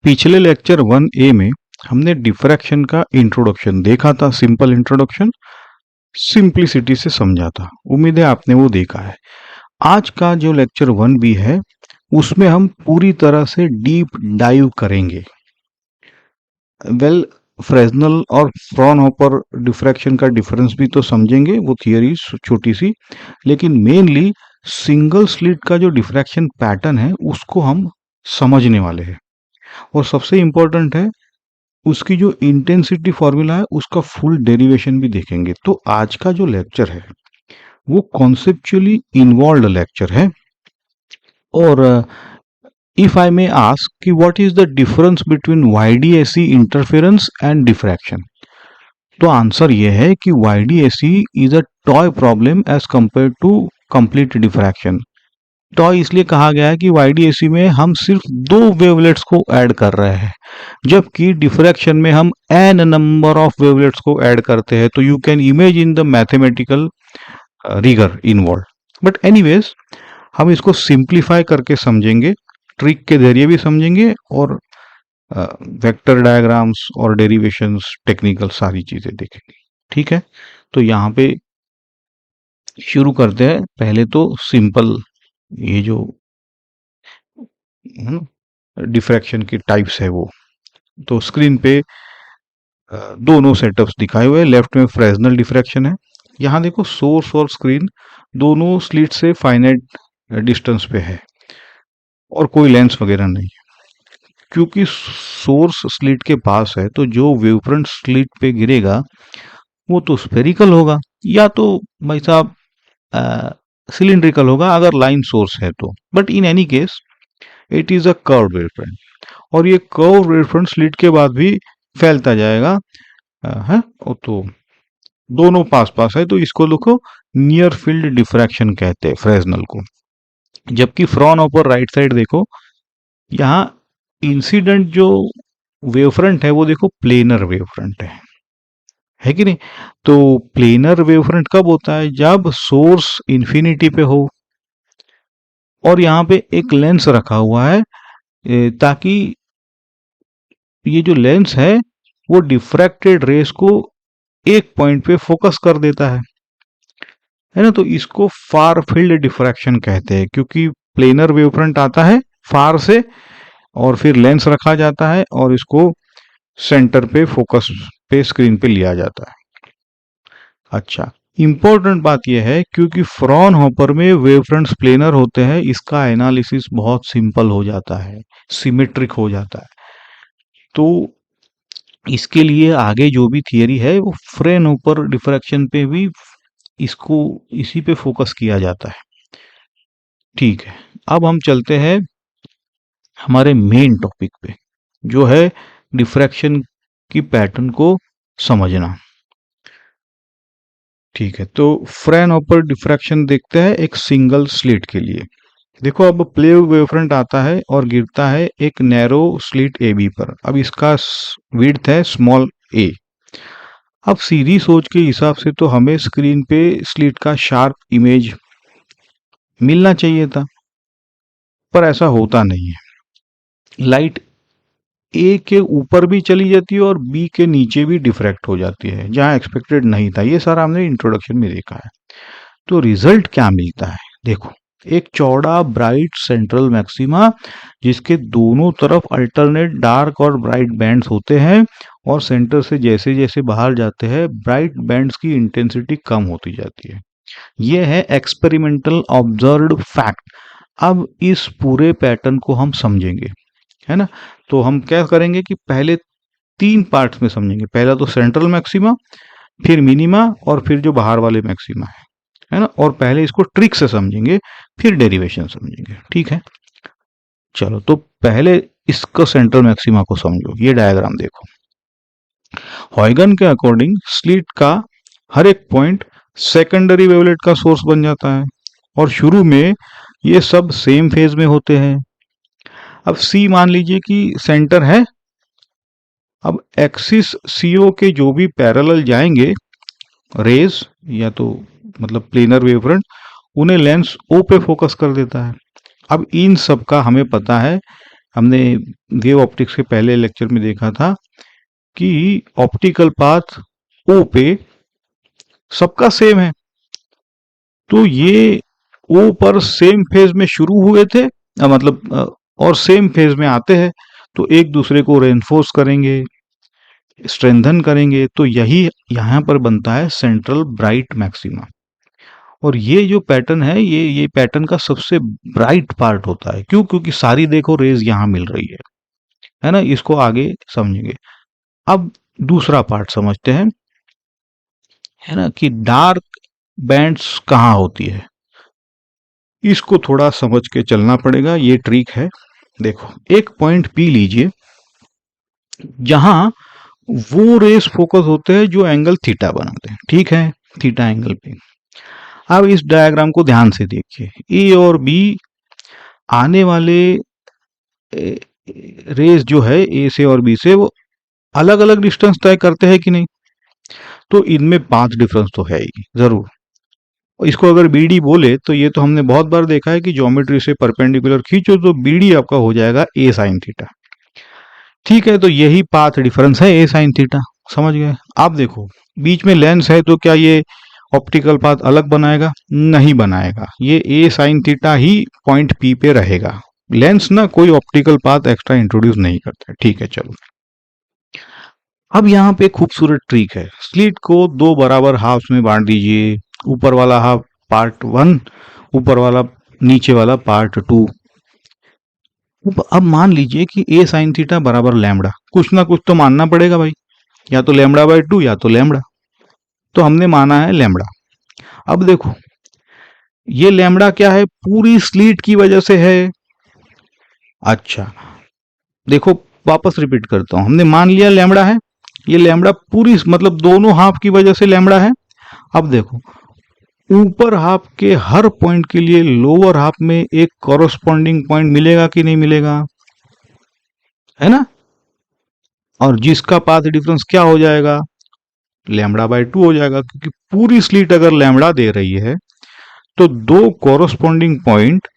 पिछले lecture 1A में हमने डिफ्रैक्शन का इंट्रोडक्शन देखा था, सिंपल इंट्रोडक्शन, सिंप्लिसिटी से समझा था। उम्मीद है आपने वो देखा है। आज का जो लेक्चर 1B है उसमें हम पूरी तरह से डीप डाइव करेंगे। फ्रेस्नेल और फ्रॉनहोफर डिफ्रैक्शन का डिफरेंस भी तो समझेंगे, वो थियरी छोटी सी, लेकिन मेनली सिंगल स्लिट का जो डिफ्रैक्शन पैटर्न है उसको हम समझने वाले हैं। और सबसे इम्पोर्टेंट है उसकी जो इंटेंसिटी फॉर्मूला है उसका फुल डेरिवेशन भी देखेंगे। तो आज का जो लेक्चर है वो कॉन्सेप्चुअली इन्वॉल्व लेक्चर है। और इफ आई मे आस्क कि what is the difference between YDSE interference and diffraction, तो आंसर ये है कि YDSE is a toy problem as compare to complete diffraction. Toy इसलिए कहा गया है कि वाईडीएसई में हम सिर्फ दो वेवलेट्स को ऐड कर रहे हैं, जबकि डिफ्रैक्शन में हम एन नंबर ऑफ वेवलेट्स को ऐड करते हैं। तो you can imagine the mathematical rigor involve. But anyways हम इसको सिंप्लीफाई करके समझेंगे, ट्रिक के जरिए भी समझेंगे, और वेक्टर डायग्राम्स और डेरिवेशंस, टेक्निकल सारी चीजें देखेंगे। ठीक है, तो यहाँ पे शुरू करते हैं। पहले तो सिंपल ये जो डिफ्रैक्शन की टाइप्स है वो, तो स्क्रीन पे दोनों सेटअप्स दिखाए हुए हैं। लेफ्ट में फ्रेस्नेल डिफ्रैक्शन है। यहाँ देखो सोर्स और स्क्रीन दोनों स्लिट से फाइनाइट डिस्टेंस पे है और कोई लेंस वगैरह नहीं है। क्योंकि सोर्स स्लिट के पास है तो जो वेवफ्रंट स्लिट पे गिरेगा वो तो स्फेरिकल होगा, या तो भाई साहब सिलिंड्रिकल होगा अगर लाइन सोर्स है तो। But in any case it is a curve wavefront, और ये कर्व वेवफ्रंट स्लिट के बाद भी फैलता जाएगा है। तो दोनों पास पास है तो इसको लिखो नियर फील्ड डिफ्रैक्शन कहते हैं फ्रेस्नेल को। जबकि फ्रॉनहोफर राइट साइड देखो, यहाँ इंसिडेंट जो वेवफ्रंट है वो देखो प्लेनर वेवफ्रंट है कि नहीं। तो प्लेनर वेवफ्रंट कब होता है? जब सोर्स इंफिनिटी पे हो और यहाँ पे एक लेंस रखा हुआ है, ताकि ये जो लेंस है वो डिफ्रैक्टेड रेस को एक पॉइंट पे फोकस कर देता है ना। तो इसको फार फील्ड डिफ्रैक्शन कहते हैं, क्योंकि प्लेनर वेवफ्रंट आता है फार से और फिर लेंस रखा जाता है और इसको सेंटर पे फोकस पे स्क्रीन पे लिया जाता है। अच्छा, इंपॉर्टेंट बात यह है क्योंकि फ्रॉनहोफर में वेवफ्रंट्स प्लेनर होते हैं, इसका एनालिसिस बहुत सिंपल हो जाता है, सिमेट्रिक हो जाता है। तो इसके लिए आगे जो भी थियरी है वो फ्रॉनहोफर डिफ्रैक्शन पे भी इसको इसी पे फोकस किया जाता है। ठीक है, अब हम चलते हैं हमारे मेन टॉपिक पे, जो है डिफ्रैक्शन की पैटर्न को समझना। ठीक है, तो फ्रॉनहोफर डिफ्रैक्शन देखते हैं एक सिंगल स्लिट के लिए। देखो, अब प्ले वेवफ्रंट आता है और गिरता है एक नैरो स्लिट ए बी पर। अब इसका विड्थ है स्मॉल ए। अब सीधी सोच के हिसाब से तो हमें स्क्रीन पे स्लिट का शार्प इमेज मिलना चाहिए था, पर ऐसा होता नहीं है। लाइट ए के ऊपर भी चली जाती है और बी के नीचे भी डिफ्रैक्ट हो जाती है जहां एक्सपेक्टेड नहीं था। ये सारा हमने इंट्रोडक्शन में देखा है। तो रिजल्ट क्या मिलता है? देखो, एक चौड़ा ब्राइट सेंट्रल मैक्सिमा जिसके दोनों तरफ अल्टरनेट डार्क और ब्राइट बैंड्स होते हैं, और सेंटर से जैसे जैसे बाहर जाते हैं ब्राइट बैंड्स की इंटेंसिटी कम होती जाती है। यह है एक्सपेरिमेंटल ऑब्जर्व्ड फैक्ट। अब इस पूरे पैटर्न को हम समझेंगे, है ना। तो हम क्या करेंगे कि पहले तीन पार्ट्स में समझेंगे। पहला तो सेंट्रल मैक्सिमा, फिर मिनिमा, और फिर जो बाहर वाले मैक्सिमा है ना। और पहले इसको ट्रिक से समझेंगे, फिर डेरिवेशन समझेंगे। ठीक है, चलो तो पहले इसको सेंट्रल मैक्सिमा को समझो। ये डायग्राम देखो, हॉयगन के अकॉर्डिंग स्लिट का हर एक पॉइंट सेकेंडरी वेवलेट का सोर्स बन जाता है, और शुरू में ये सब सेम फेज में होते हैं। अब सी मान लीजिए कि सेंटर है। अब एक्सिस सीओ के जो भी पैरेलल जाएंगे रेज, या तो मतलब प्लेनर वेवफ्रंट, उन्हें लेंस ओ पे फोकस कर देता है। अब इन सब का हमें पता है हमने वेव ऑप्टिक्स के पहले लेक्चर में देखा था कि ऑप्टिकल पाथ ओ पे सबका सेम है, तो ये ओ पर सेम फेज में शुरू हुए थे, और सेम फेज में आते हैं, तो एक दूसरे को रेनफोर्स करेंगे, स्ट्रेंथन करेंगे, तो यही यहाँ पर बनता है सेंट्रल ब्राइट मैक्सिमा। और ये जो पैटर्न है, ये पैटर्न का सबसे ब्राइट पार्ट होता है। क्यों? क्योंकि सारी देखो रेज यहाँ मिल रही है ना। इसको आगे समझेंगे। अब दूसरा पार्ट समझते हैं, है ना, कि डार्क बैंड्स कहाँ होती है। इसको थोड़ा समझ के चलना पड़ेगा, ये ट्रिक है। देखो, एक पॉइंट पी लीजिए जहां वो रेस फोकस होते हैं जो एंगल थीटा बनाते हैं, ठीक है, थीटा एंगल पे। अब इस डायग्राम को ध्यान से देखिए, ए और बी आने वाले रेस जो है ए से और बी से, वो अलग अलग डिस्टेंस तय करते हैं कि नहीं? तो इनमें पाथ डिफरेंस तो है ही जरूर। इसको अगर बीडी बोले तो ये तो हमने बहुत बार देखा है कि ज्योमेट्री से परपेंडिकुलर खींचो तो बीडी आपका हो जाएगा ए साइन थीटा। ठीक है, तो यही पाथ डिफरेंस है ए साइन थीटा, समझ गए। आप देखो, बीच में लेंस है, तो क्या ये ऑप्टिकल पाथ अलग बनाएगा? नहीं बनाएगा, ये ए साइन थीटा ही पॉइंट पी पे रहेगा। लेंस ना कोई ऑप्टिकल पाथ एक्स्ट्रा इंट्रोड्यूस नहीं करता है। ठीक है, चलो। अब यहाँ पे खूबसूरत ट्रिक है, स्लिट को दो बराबर हाफ्स में बांट दीजिए, ऊपर वाला हाफ पार्ट 1, ऊपर वाला नीचे वाला पार्ट 2। अब मान लीजिए कि ए साइन थीटा बराबर लैम्बडा, कुछ ना कुछ तो मानना पड़ेगा भाई, या तो लैम्बडा बाय 2 या तो लैम्बडा। तो हमने माना है लैम्बडा। अब देखो, ये लैम्बडा क्या है? पूरी स्लीट की वजह से है। अच्छा, देखो वापस रिपीट करता हूं, हमने मान लिया लैम्बडा है, ये लैम्बडा पूरी मतलब दोनों हाफ की वजह से लैम्बडा है। अब देखो, ऊपर हाफ के हर पॉइंट के लिए लोअर हाफ में एक कॉरस्पॉन्डिंग पॉइंट मिलेगा कि नहीं मिलेगा? है ना। और जिसका पाथ डिफरेंस क्या हो जाएगा? लैम्बडा बाय 2 हो जाएगा, क्योंकि पूरी स्लीट अगर लैम्बडा दे रही है तो दो कॉरस्पॉन्डिंग पॉइंट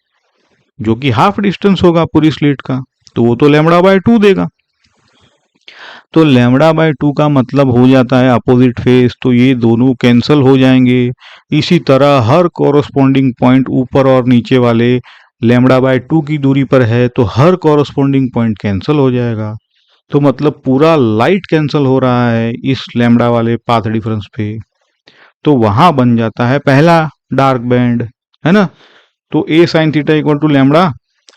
जो कि हाफ डिस्टेंस होगा पूरी स्लीट का, तो वो तो लैम्बडा बाय 2 देगा। तो लैम्बडा बाय 2 का मतलब हो जाता है अपोजिट फेस, तो ये दोनों कैंसल हो जाएंगे। इसी तरह हर कॉरस्पॉन्डिंग पॉइंट ऊपर और नीचे वाले लैम्बडा बाय 2 की दूरी पर है, तो हर कॉरस्पॉन्डिंग पॉइंट कैंसल हो जाएगा। तो मतलब पूरा लाइट कैंसल हो रहा है इस लैम्बडा वाले पाथ डिफरेंस पे, तो वहां बन जाता है पहला डार्क बैंड, है ना। तो a sine theta equal to lambda.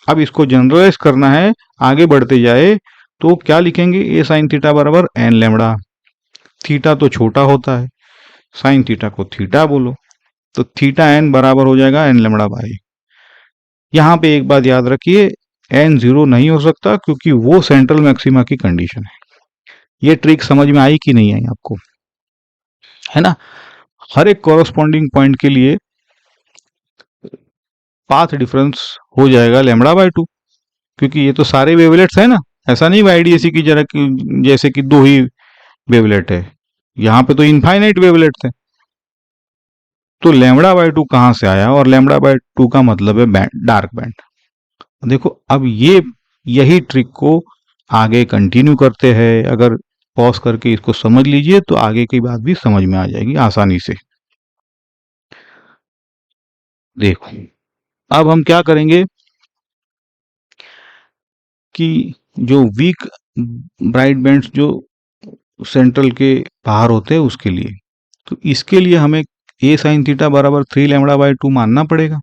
अब इसको जनरलाइज करना है, आगे बढ़ते जाए, तो क्या लिखेंगे? ए साइन थीटा बराबर एन लैम्बडा। थीटा तो छोटा होता है, साइन थीटा को थीटा बोलो, तो थीटा एन बराबर हो जाएगा एन लैम्बडा बाई। यहां पे एक बात याद रखिए, एन 0 नहीं हो सकता, क्योंकि वो सेंट्रल मैक्सिमा की कंडीशन है। ये ट्रिक समझ में आई कि नहीं आई आपको? है ना। हर एक कॉरस्पॉन्डिंग पॉइंट के लिए पाथ डिफरेंस हो जाएगा लैम्बडा बाय 2, क्योंकि ये तो सारे वेवलेट्स है ना। ऐसा नहीं आईडीएसी की जरा जैसे कि दो ही वेवलेट है, यहाँ पे तो इनफाइनाइट वेवलेट थे। तो लैम्बडा बाय 2 कहां से आया? और लैम्बडा बाय 2 का मतलब है बैंड, डार्क बैंड। देखो, अब ये यही ट्रिक को आगे कंटिन्यू करते हैं। अगर पॉज करके इसको समझ लीजिए तो आगे की बात भी समझ में आ जाएगी आसानी से। देखो, अब हम क्या करेंगे कि जो वीक ब्राइट बैंड्स जो सेंट्रल के बाहर होते हैं उसके लिए, तो इसके लिए हमें ए साइन थीटा बराबर 3 लैम्बडा बाय 2 मानना पड़ेगा,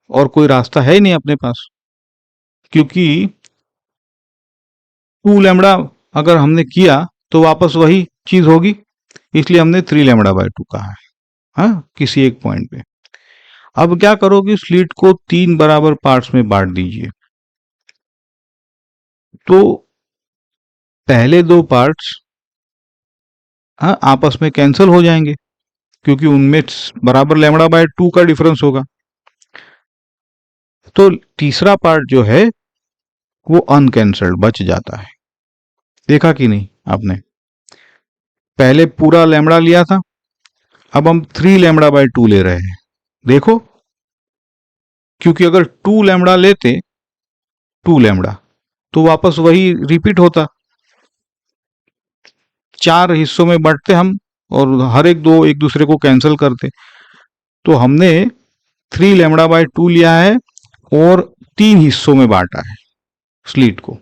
और कोई रास्ता है ही नहीं अपने पास, क्योंकि 2 लैम्बडा अगर हमने किया तो वापस वही चीज होगी, इसलिए हमने 3 लैम्बडा बाय 2 कहा है, हाँ, किसी एक पॉइंट पे। अब क्या करोगे? स्लिट को 3 बराबर पार्ट्स में बांट दीजिए, तो पहले दो पार्ट्स, हाँ, आपस में कैंसिल हो जाएंगे, क्योंकि उनमें बराबर लैम्बडा बाय 2 का डिफरेंस होगा। तो तीसरा पार्ट जो है वो अनकैंसल्ड बच जाता है। देखा कि नहीं आपने? पहले पूरा लैम्बडा लिया था, अब हम 3 लैम्बडा बाय 2 ले रहे हैं। देखो, क्योंकि अगर 2 लैम्बडा लेते 2 लैम्डा, तो वापस वही रिपीट होता, 4 हिस्सों में बांटते हम और हर एक दो एक दूसरे को कैंसिल करते। तो हमने 3 लैम्डा बाय 2 लिया है और 3 हिस्सों में बांटा है स्लीट को।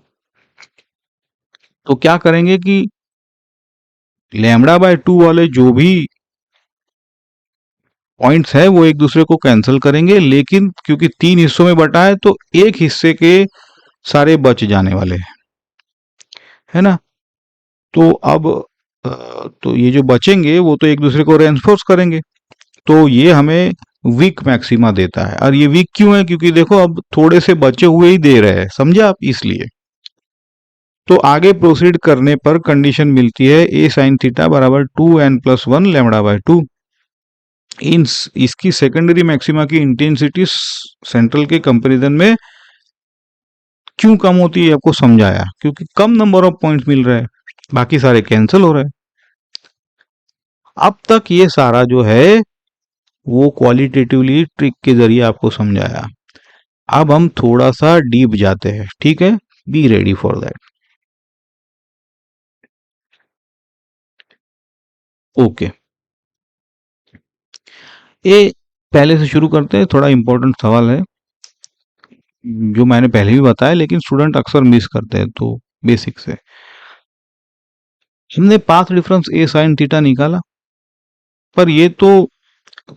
तो क्या करेंगे कि लैम्डा बाय 2 वाले जो भी पॉइंट्स है वो एक दूसरे को कैंसिल करेंगे, लेकिन क्योंकि 3 हिस्सों में बटा है तो एक हिस्से के सारे बच जाने वाले हैं, है ना। तो अब तो ये जो बचेंगे वो तो एक दूसरे को रेनफोर्स करेंगे, तो ये हमें वीक मैक्सिमा देता है। और ये वीक क्यों है? क्योंकि देखो अब थोड़े से बचे हुए ही दे रहे हैं, समझे आप, इसलिए। तो आगे प्रोसीड करने पर कंडीशन मिलती है ए साइन थीटा बराबर 2n+1 लैम्डा बाय 2। इन इसकी सेकेंडरी मैक्सिमा की इंटेंसिटी सेंट्रल के कंपैरिजन में क्यों कम होती है आपको समझाया, क्योंकि कम नंबर ऑफ पॉइंट्स मिल रहे हैं, बाकी सारे कैंसिल हो रहे हैं। अब तक ये सारा जो है वो क्वालिटेटिवली ट्रिक के जरिए आपको समझाया। अब हम थोड़ा सा डीप जाते हैं, ठीक है, be ready for that. Okay, ये पहले से शुरू करते हैं, थोड़ा इंपॉर्टेंट सवाल है जो मैंने पहले भी बताया लेकिन स्टूडेंट अक्सर मिस करते हैं, तो बेसिक से हमने पाथ डिफरेंस ए साइन थीटा निकाला, पर ये तो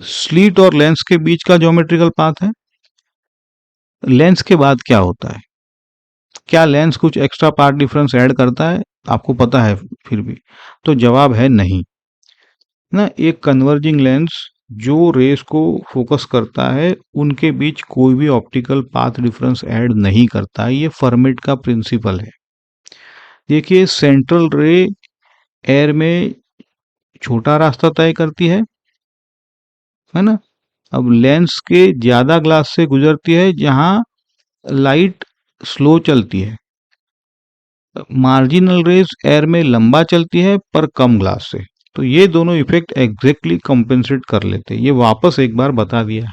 स्लीट और लेंस के बीच का ज्योमेट्रिकल पाथ है। लेंस के बाद क्या होता है? क्या लेंस कुछ एक्स्ट्रा पाथ डिफरेंस ऐड करता है? आपको पता है फिर भी? तो जवाब है नहीं ना। एक कन्वर्जिंग लेंस जो रेस को फोकस करता है उनके बीच कोई भी ऑप्टिकल पाथ डिफरेंस ऐड नहीं करता। ये फर्मेट का प्रिंसिपल है। देखिए, सेंट्रल रे एयर में छोटा रास्ता तय करती है ना। अब लेंस के ज्यादा ग्लास से गुजरती है जहां लाइट स्लो चलती है। मार्जिनल रेज एयर में लंबा चलती है पर कम ग्लास से। तो ये दोनों इफेक्ट एग्जैक्टली कंपेंसेट कर लेते हैं। ये वापस एक बार बता दिया।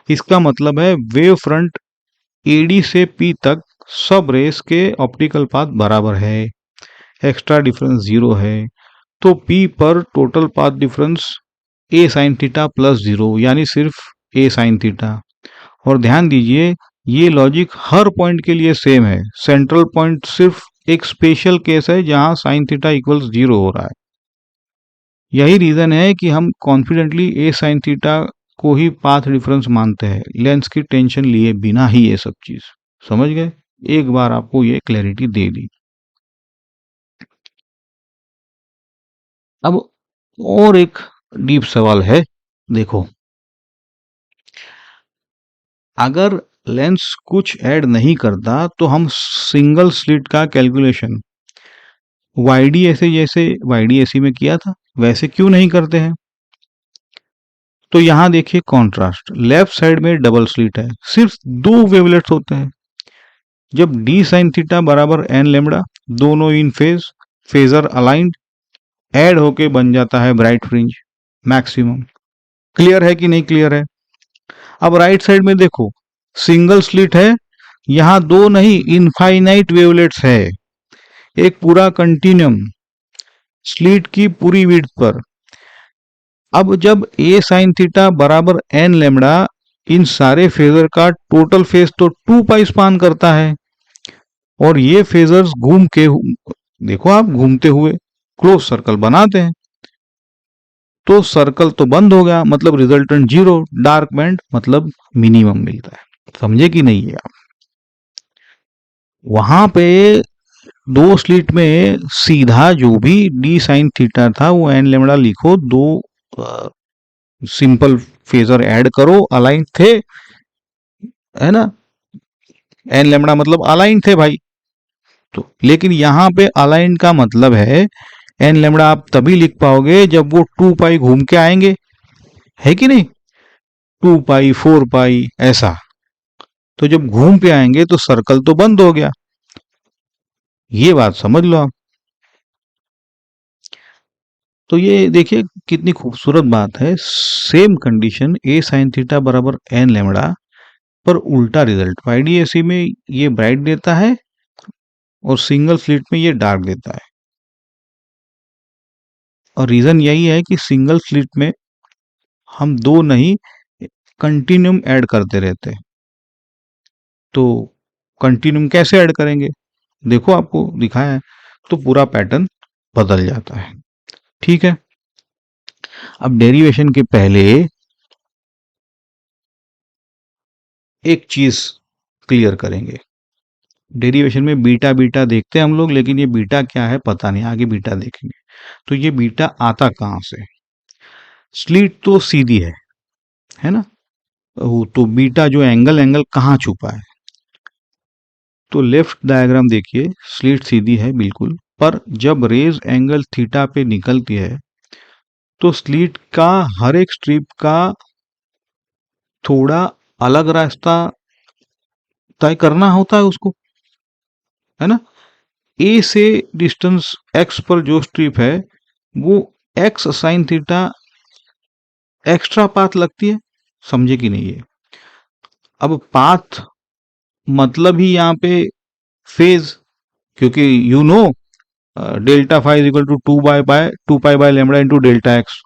इसका मतलब है वेव फ्रंट एडी से पी तक सब रेस के ऑप्टिकल पाथ बराबर है, एक्स्ट्रा डिफरेंस 0 है। तो पी पर टोटल पाथ डिफरेंस ए साइन थीटा प्लस 0, यानी सिर्फ ए साइन थीटा। और ध्यान दीजिए, ये लॉजिक हर पॉइंट के लिए सेम है। सेंट्रल पॉइंट सिर्फ एक स्पेशल केस है जहां साइन थीटा इक्वल्स 0 हो रहा है। यही रीजन है कि हम कॉन्फिडेंटली ए साइन थीटा को ही पाथ डिफरेंस मानते हैं, लेंस की टेंशन लिए बिना ही। ये सब चीज समझ गए? एक बार आपको ये क्लैरिटी दे दी। अब और एक डीप सवाल है, देखो, अगर लेंस कुछ ऐड नहीं करता तो हम सिंगल स्लिट का कैलकुलेशन वाईडी ऐसे जैसे वाईडी एसी में किया था वैसे क्यों नहीं करते हैं? तो यहां देखिए कॉन्ट्रास्ट, लेफ्ट साइड में डबल स्लिट है, सिर्फ दो वेवलेट्स होते हैं। जब डी साइन थीटा बराबर एन लेमड़ा, दोनों इन फेज, फेजर अलाइंड, ऐड होके बन जाता है ब्राइट फ्रिंज मैक्सिमम। क्लियर है कि नहीं क्लियर है? अब राइट साइड में देखो, सिंगल स्लिट है, यहां दो नहीं इनफाइनाइट वेवलेट्स है, एक पूरा कंटिन्यूम स्लिट की पूरी विड्थ पर। अब जब ए साइन थीटा बराबर एन लेमड़ा, इन सारे फेजर का टोटल फेज तो 2 पाई स्पान करता है, और ये फेजर्स घूम के, देखो आप, घूमते हुए क्लोज सर्कल बनाते हैं। तो सर्कल तो बंद हो गया, मतलब रिजल्टेंट 0, डार्क बैंड मतलब मिनिमम मिलता है। समझे कि नहीं है आप? वहां पे दो स्लिट में सीधा जो भी डी साइन थीटा था वो एन लेमड़ा लिखो, दो सिंपल फेजर ऐड करो, अलाइन थे, है ना। एन लेमड़ा मतलब अलाइन थे भाई। तो लेकिन यहां पे अलाइन का मतलब है एन लेमड़ा आप तभी लिख पाओगे जब वो 2 पाई घूम के आएंगे, है कि नहीं? 2 पाई 4 पाई ऐसा। तो जब घूम के आएंगे तो सर्कल तो बंद हो गया। ये बात समझ लो आप। तो ये देखिए कितनी खूबसूरत बात है। सेम कंडीशन ए साइन थीटा बराबर एन लेमड़ा, पर उल्टा रिजल्ट, YDAC में ये ब्राइट देता है और सिंगल स्लिट में ये डार्क देता है। और रीजन यही है कि सिंगल स्लिट में हम दो नहीं, कंटिन्यूम ऐड करते रहते हैं। तो कंटिन्यूम कैसे ऐड करेंगे, देखो आपको दिखाया है, तो पूरा पैटर्न बदल जाता है। ठीक है, अब डेरिवेशन के पहले एक चीज क्लियर करेंगे। डेरिवेशन में बीटा बीटा देखते हैं हम लोग, लेकिन ये बीटा क्या है पता नहीं, आगे बीटा देखेंगे। तो ये बीटा आता कहां से, स्लिट तो सीधी है ना, तो बीटा जो एंगल एंगल कहाँ छुपा है, तो लेफ्ट डायग्राम देखिए, स्लिट सीधी है बिल्कुल, पर जब रेज एंगल थीटा पे निकलती है तो स्लिट का हर एक स्ट्रिप का थोड़ा अलग रास्ता तय करना होता है उसको, है ना। ए से डिस्टेंस एक्स पर जो स्ट्रिप है वो x sine theta extra path लगती है, समझे कि नहीं ये। अब पाथ मतलब ही यहाँ पे फेज, क्योंकि you know delta five equal to 2 pi by lambda into delta x,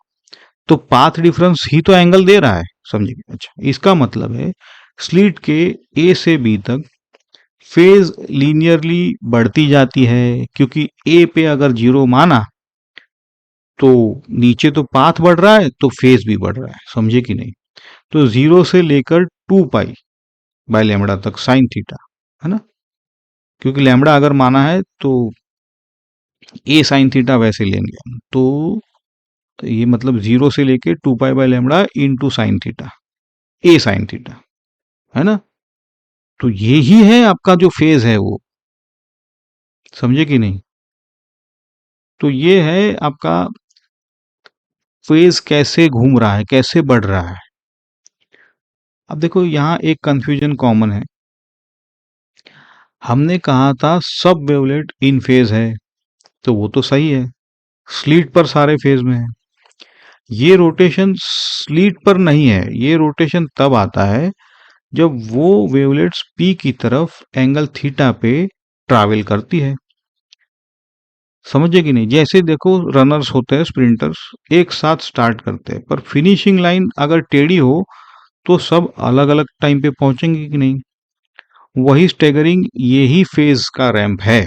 तो पाथ डिफरेंस ही तो एंगल दे रहा है, समझिए। अच्छा, इसका मतलब है स्लिट के ए से बी तक फेज लीनियरली बढ़ती जाती है, क्योंकि ए पे अगर जीरो माना तो नीचे तो पाथ बढ़ रहा है तो फेज भी बढ़ रहा है, समझे कि नहीं। तो जीरो से लेकर 2 पाई बाय लैम्बडा तक साइन थीटा, है ना, क्योंकि लैम्बडा अगर माना है तो ए साइन थीटा वैसे लेंगे हम, तो ये मतलब जीरो से लेके 2 pi by lambda into sine theta, A sine theta, है ना। तो ये ही है आपका जो फेज है वो, समझे कि नहीं। तो ये है आपका फेज कैसे घूम रहा है, कैसे बढ़ रहा है। अब देखो यहाँ एक कंफ्यूजन कॉमन है, हमने कहा था सब वेवलेट इन फेज है, तो वो तो सही है, स्लीट पर सारे फेज में है। ये रोटेशन स्लीट पर नहीं है, ये रोटेशन तब आता है जब वो वेवलेट्स पी की तरफ एंगल थीटा पे ट्रैवल करती है, समझे कि नहीं। जैसे देखो रनर्स होते हैं, स्प्रिंटर्स एक साथ स्टार्ट करते हैं, पर फिनिशिंग लाइन अगर टेढ़ी हो तो सब अलग अलग टाइम पे पहुंचेंगे कि नहीं। वही स्टेगरिंग, यही फेज का रैंप है।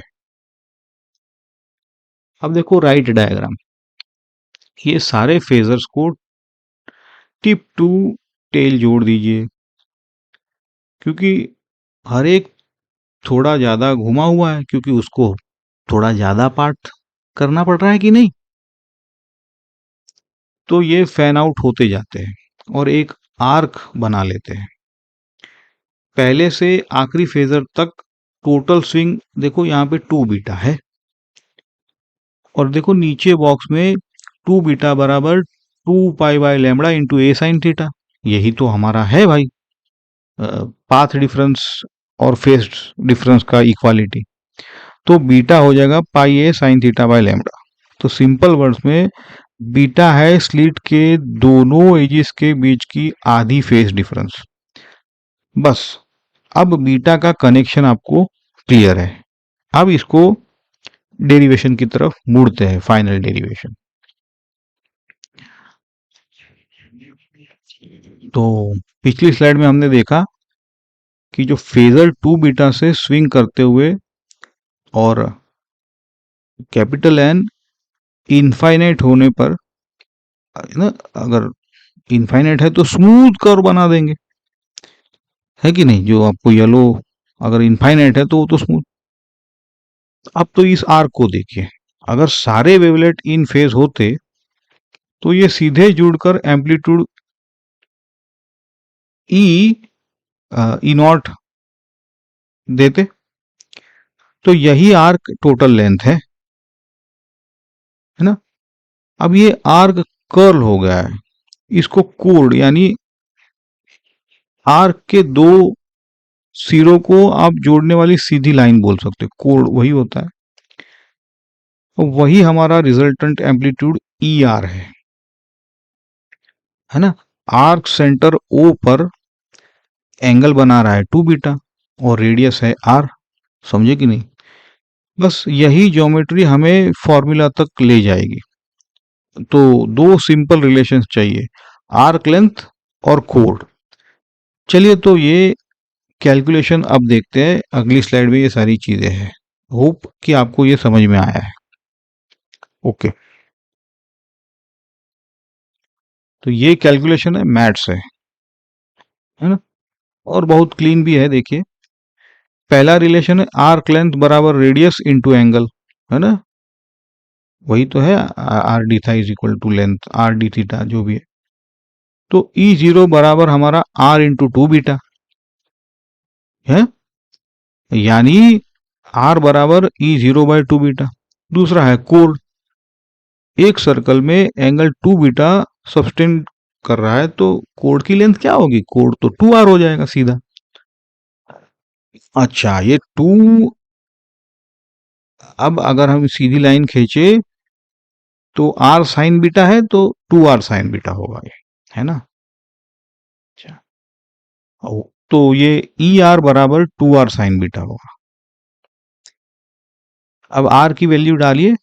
अब देखो राइट डायग्राम, ये सारे फेजर्स को टिप टू टेल जोड़ दीजिए, क्योंकि हर एक थोड़ा ज्यादा घुमा हुआ है, क्योंकि उसको थोड़ा ज्यादा पार्ट करना पड़ रहा है कि नहीं। तो ये फैन आउट होते जाते हैं और एक आर्क बना लेते हैं, पहले से आखिरी फेजर तक टोटल स्विंग देखो यहाँ पे 2 बीटा है, और देखो नीचे बॉक्स में 2 बीटा बराबर 2 pi by lambda into A sine theta, यही तो हमारा है भाई पाथ डिफरेंस और फेज डिफरेंस का इक्वालिटी। तो बीटा हो जाएगा पाई a sine theta by lambda. तो सिंपल वर्ड्स में बीटा है स्लिट के दोनों एजिस के बीच की आधी फेज डिफरेंस, बस। अब बीटा का कनेक्शन आपको क्लियर है, अब इसको डेरिवेशन की तरफ मुड़ते हैं, फाइनल डेरिवेशन। तो पिछली स्लाइड में हमने देखा कि जो फेजर 2 बीटा से स्विंग करते हुए और कैपिटल एन इनफाइनाइट होने पर, ना, अगर इनफाइनाइट है तो स्मूथ कर्व बना देंगे, है कि नहीं। जो आपको येलो अगर इनफाइनाइट है तो वो तो स्मूथ। अब तो इस आर्क को देखिए, अगर सारे वेवलेट इन फेज होते तो ये सीधे जुड़कर एम्पलीट्यूड ई नॉट देते, तो यही आर्क टोटल लेंथ है ना। अब ये आर्क कर्ल हो गया है, इसको कोड यानी आर्क के दो सिरों को आप जोड़ने वाली सीधी लाइन बोल सकते हो, कोड वही होता है। और वही हमारा रिजल्टेंट एम्पलीट्यूड ई आर है ना। आर्क सेंटर ओ पर एंगल बना रहा है 2 बीटा और रेडियस है आर। समझे कि नहीं? बस यही ज्योमेट्री हमें फॉर्मूला तक ले जाएगी। तो दो सिंपल रिलेशंस चाहिए, आर्क लेंथ और कोड। चलिए तो ये कैलकुलेशन अब देखते हैं, अगली स्लाइड में ये सारी चीजें हैं। होप कि आपको ये समझ में आया है। ओके, तो ये कैलकुलेशन है, मैथ्स है ना, और बहुत क्लीन भी है। देखिए पहला रिलेशन है आर्क लेंथ बराबर रेडियस इंटू एंगल, है ना, वही तो है, r d theta is equal to length r d theta जो भी है। तो ई जीरो बराबर हमारा आर इंटू 2 बीटा है, यानी आर बराबर ई जीरो बाई 2 बीटा। दूसरा है कोण, एक सर्कल में एंगल 2 बीटा सब्सटेंड कर रहा है, तो कोण की लेंथ क्या होगी? कोण तो 2 आर हो जाएगा सीधा। अच्छा, ये 2, अब अगर हम सीधी लाइन खींचे तो आर साइन बीटा है, तो 2 आर साइन बीटा होगा ये, है ना। अच्छा, तो ये ई आर बराबर 2 आर साइन बीटा होगा। अब आर की वैल्यू डालिए,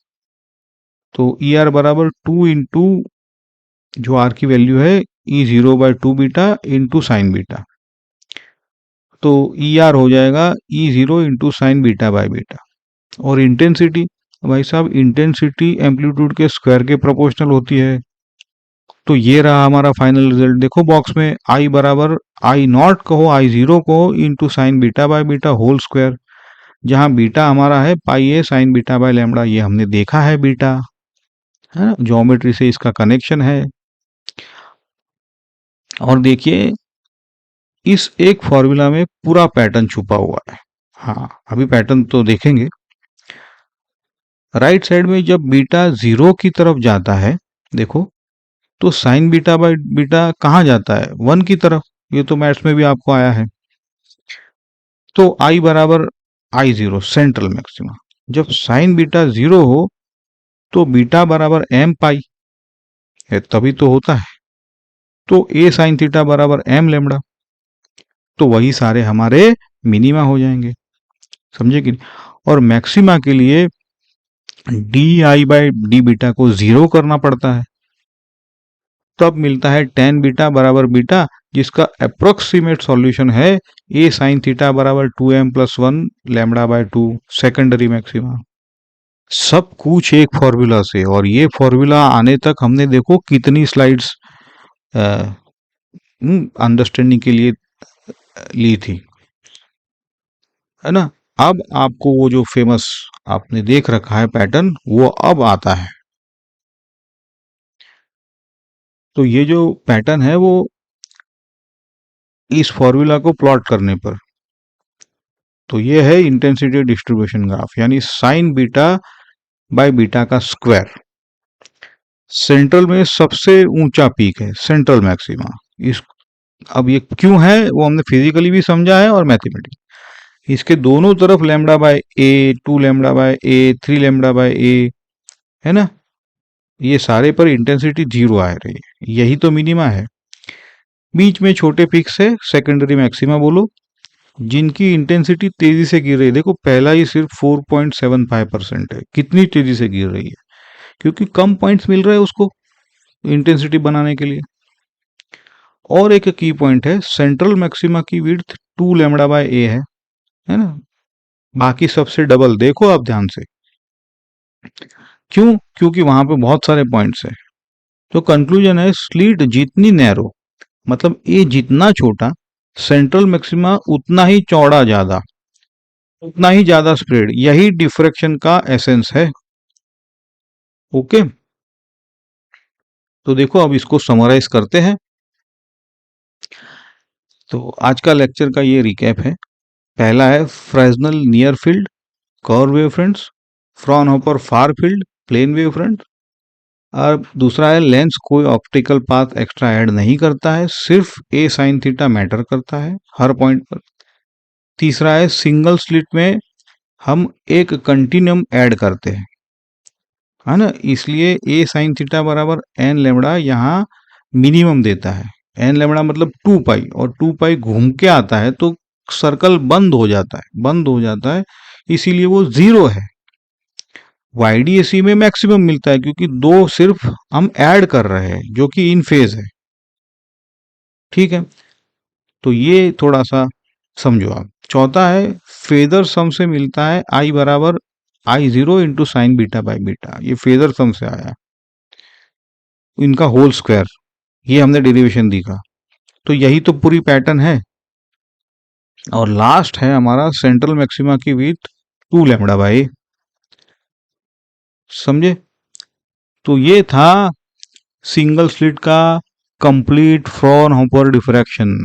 तो ई आर बराबर 2 इंटू जो आर की वैल्यू है E zero by 2 beta into sine beta, तो ई आर हो जाएगा E zero into sine beta by beta. और इंटेंसिटी, भाई साहब इंटेंसिटी एम्पलीट्यूड के स्क्वायर के प्रोपोर्शनल होती है। तो ये रहा हमारा फाइनल रिजल्ट। देखो बॉक्स में आई बराबर आई नॉट कहो आई जीरो कहो into sine beta by beta whole square, जहां बीटा हमारा है pi a sine beta by lambda, ये हमने देखा है बीटा, है ना, ज्योमेट्री से इसका कनेक्शन है। और देखिए इस एक फॉर्मूला में पूरा पैटर्न छुपा हुआ है। हाँ, अभी पैटर्न तो देखेंगे। राइट साइड में जब बीटा जीरो की तरफ जाता है, देखो, तो साइन बीटा बाय बीटा कहाँ जाता है? 1 की तरफ। ये तो मैथ्स में भी आपको आया है। तो आई बराबर आई जीरो सेंट्रल मैक्सिमा, जब साइन बीटा जीरो हो तो बीटा बराबर एम पाई है, तभी तो होता है। तो ए साइन थीटा बराबर एम लेमडा, तो वही सारे हमारे मिनिमा हो जाएंगे। समझे कि नहीं? और मैक्सिमा के लिए d I by d beta को जीरो करना पड़ता है, तब मिलता है टेन बीटा बराबर बीटा, जिसका अप्रोक्सीमेट सॉल्यूशन है ए साइन थीटा बराबर 2m plus 1 lambda by 2 secondary maxima. सब कुछ एक फॉर्मूला से, और ये फॉर्मूला आने तक हमने देखो कितनी स्लाइड्स अंडरस्टैंडिंग के लिए ली थी, है ना। अब आपको वो जो फेमस आपने देख रखा है पैटर्न, वो अब आता है। तो ये जो पैटर्न है वो इस फॉर्मूला को प्लॉट करने पर, तो ये है इंटेंसिटी डिस्ट्रीब्यूशन ग्राफ, यानी साइन बीटा बाय बीटा का स्क्वायर। सेंट्रल में सबसे ऊंचा पीक है सेंट्रल मैक्सिमा। इस अब ये क्यों है वो हमने फिजिकली भी समझा है और मैथमेटिकली। इसके दोनों तरफ लैम्बडा बाय ए, 2 लैम्बडा बाय ए, 3 लैम्बडा बाय ए, है ना, ये सारे पर इंटेंसिटी जीरो आ रही है, यही तो मिनिमा है। बीच में छोटे पिक्स है सेकेंडरी मैक्सिमा बोलो, जिनकी इंटेंसिटी तेजी से गिर रही है। देखो पहला ही सिर्फ 4.75% है, कितनी तेजी से गिर रही है, क्योंकि कम पॉइंट्स मिल रहे हैं उसको इंटेंसिटी बनाने के लिए। और एक की पॉइंट है, सेंट्रल मैक्सिमा की विड्थ 2 लैम्बडा बाय ए है ना, बाकी सबसे डबल। देखो आप ध्यान से, क्यों? क्योंकि वहां पे बहुत सारे पॉइंट्स है। तो कंक्लूजन है, स्लीट जितनी नैरो, मतलब ए जितना छोटा, सेंट्रल मैक्सिमा उतना ही चौड़ा ज्यादा, उतना ही ज्यादा स्प्रेड, यही डिफ्रैक्शन का एसेंस है। ओके, तो देखो अब इसको समराइज करते हैं। तो आज का लेक्चर का ये रिकैप है। पहला है Fresnel near field curve wave fronts, Fraunhofer far field plane wave front. और दूसरा है लेंस कोई ऑप्टिकल पाथ एक्स्ट्रा ऐड नहीं करता है, सिर्फ ए साइन थीटा मैटर करता है हर पॉइंट पर। तीसरा है सिंगल स्लिट में हम एक कंटिन्यूम ऐड करते हैं, है ना, इसलिए ए साइन थीटा बराबर एन लेमड़ा यहाँ मिनिमम देता है, एन लैम्बडा मतलब 2 पाई, और 2 पाई घूम के आता है तो सर्कल बंद हो जाता है, बंद हो जाता है, इसीलिए वो 0 है। YDAC में मैक्सिमम मिलता है क्योंकि दो सिर्फ हम ऐड कर रहे हैं जो कि इन फेज है। ठीक है, तो ये थोड़ा सा समझो आप। चौथा है फेजर सम से मिलता है I बराबर I0 into sine beta by beta, ये फेजर सम से आया, इनका होल स्क्वायर, ये हमने डेरिवेशन देखा। तो यही तो पूरी पैटर्न है। और लास्ट है हमारा सेंट्रल मैक्सिमा की विथ 2 लैम्बडा बाई, समझे। तो ये था सिंगल स्लिट का कंप्लीट फ्रॉनहोफर डिफ्रैक्शन।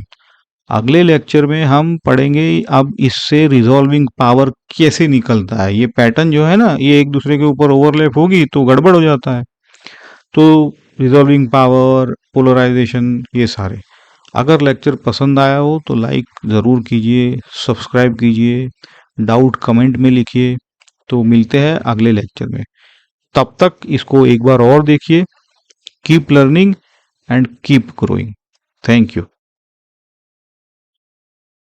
अगले लेक्चर में हम पढ़ेंगे अब इससे रिजॉल्विंग पावर कैसे निकलता है। ये पैटर्न जो है ना, ये एक दूसरे के ऊपर ओवरलैप होगी तो गड़बड़ हो जाता है। तो रिजॉल्विंग पावर, पोलराइजेशन, ये सारे। अगर लेक्चर पसंद आया हो तो लाइक ज़रूर कीजिए, सब्सक्राइब कीजिए, डाउट कमेंट में लिखिए। तो मिलते हैं अगले लेक्चर में, तब तक इसको एक बार और देखिए। Keep learning and keep growing. Thank you.